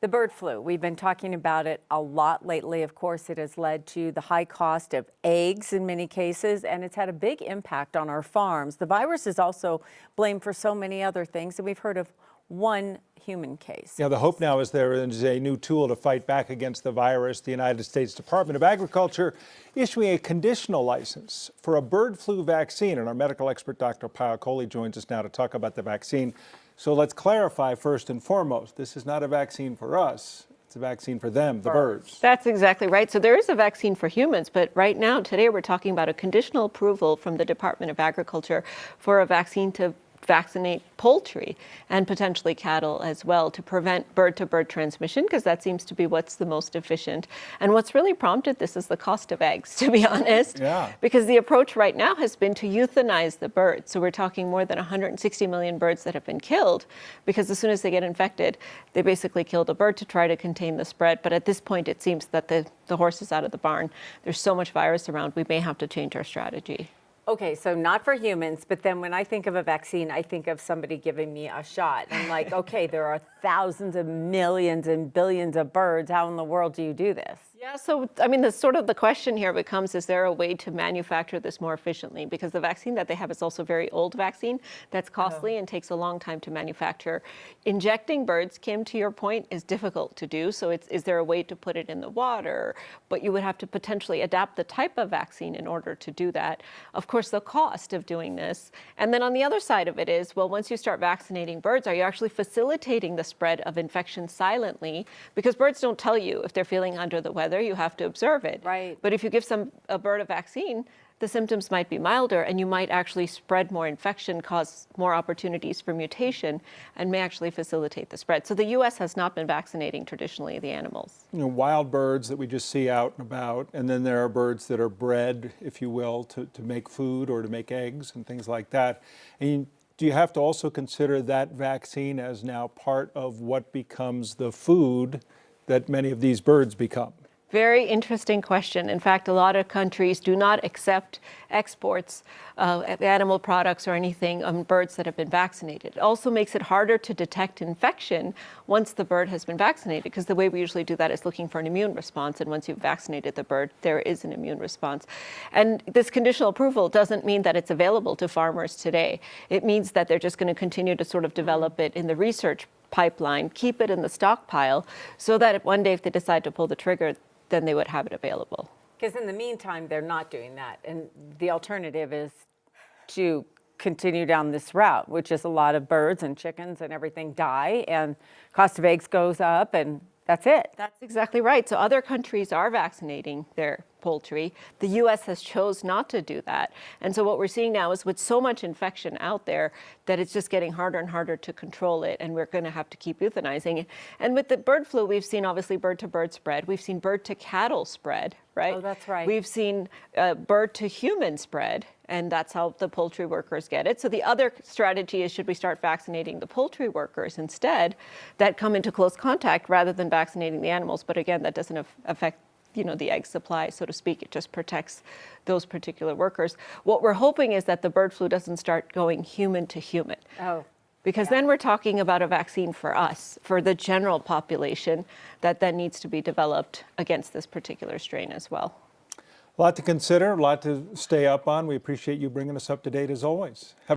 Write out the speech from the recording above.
The bird flu, we've been talking about it a lot lately. Of course, it has led to the high cost of eggs in many cases, and it's had a big impact on our farms. The virus is also blamed for so many other things, and we've heard of one human case. Yeah, the hope now is there is a new tool to fight back against the virus. The United States Department of Agriculture issuing a conditional license for a bird flu vaccine. And our medical expert, Dr. Pyle Coley, joins us now to talk about the vaccine. So let's clarify first and foremost, this is not a vaccine for us. It's a vaccine for them, the birds. That's exactly right. So there is a vaccine for humans, but right now, today, we're talking about a conditional approval from the Department of Agriculture for a vaccine to vaccinate poultry and potentially cattle as well to prevent bird-to-bird transmission, because that seems to be what's the most efficient. And what's really prompted this is the cost of eggs, to be honest. Yeah. Because the approach right now has been to euthanize the birds. So we're talking more than 160 million birds that have been killed, because as soon as they get infected, they basically kill the bird to try to contain the spread. But at this point, it seems that the horse is out of the barn. There's so much virus around, we may have to change our strategy. Okay, so not for humans, but then when I think of a vaccine, I think of somebody giving me a shot. I'm like, okay, there are thousands of millions and billions of birds. How in the world do you do this? Yeah, so I mean, the question here becomes, is there a way to manufacture this more efficiently? Because the vaccine that they have is also a very old vaccine that's costly and takes a long time to manufacture. Injecting birds, Kim, to your point, is difficult to do. So is there a way to put it in the water? But you would have to potentially adapt the type of vaccine in order to do that. Of course, the cost of doing this. And then on the other side of it is, well, once you start vaccinating birds, are you actually facilitating the spread of infection silently? Because birds don't tell you if they're feeling under the weather. You have to observe it. Right. But if you give a bird a vaccine, the symptoms might be milder, and you might actually spread more infection, cause more opportunities for mutation, and may actually facilitate the spread. So the U.S. has not been vaccinating traditionally the animals. You know, wild birds that we just see out and about, and then there are birds that are bred, if you will, to make food or to make eggs and things like that. And do you have to also consider that vaccine as now part of what becomes the food that many of these birds become? Very interesting question. In fact, a lot of countries do not accept exports of animal products or anything on birds that have been vaccinated. It also makes it harder to detect infection once the bird has been vaccinated, because the way we usually do that is looking for an immune response. And once you've vaccinated the bird, there is an immune response. And this conditional approval doesn't mean that it's available to farmers today. It means that they're just going to continue to sort of develop it in the research pipeline, keep it in the stockpile, so that if one day if they decide to pull the trigger, then they would have it available. Because in the meantime, they're not doing that. And the alternative is to continue down this route, which is a lot of birds and chickens and everything die, and cost of eggs goes up, and that's it. That's exactly right. So other countries are vaccinating their poultry. The U.S. has chose not to do that. And so what we're seeing now is with so much infection out there that it's just getting harder and harder to control it, and we're going to have to keep euthanizing it. And with the bird flu, we've seen obviously bird-to-bird spread. We've seen bird-to-cattle spread, right? Oh, that's right. We've seen bird-to-human spread, and that's how the poultry workers get it. So the other strategy is, should we start vaccinating the poultry workers instead that come into close contact rather than vaccinating the animals? But again, that doesn't affect the egg supply, so to speak. It just protects those particular workers. What we're hoping is that the bird flu doesn't start going human to human. Oh. Because then we're talking about a vaccine for us, for the general population, that then needs to be developed against this particular strain as well. A lot to consider, a lot to stay up on. We appreciate you bringing us up to date as always.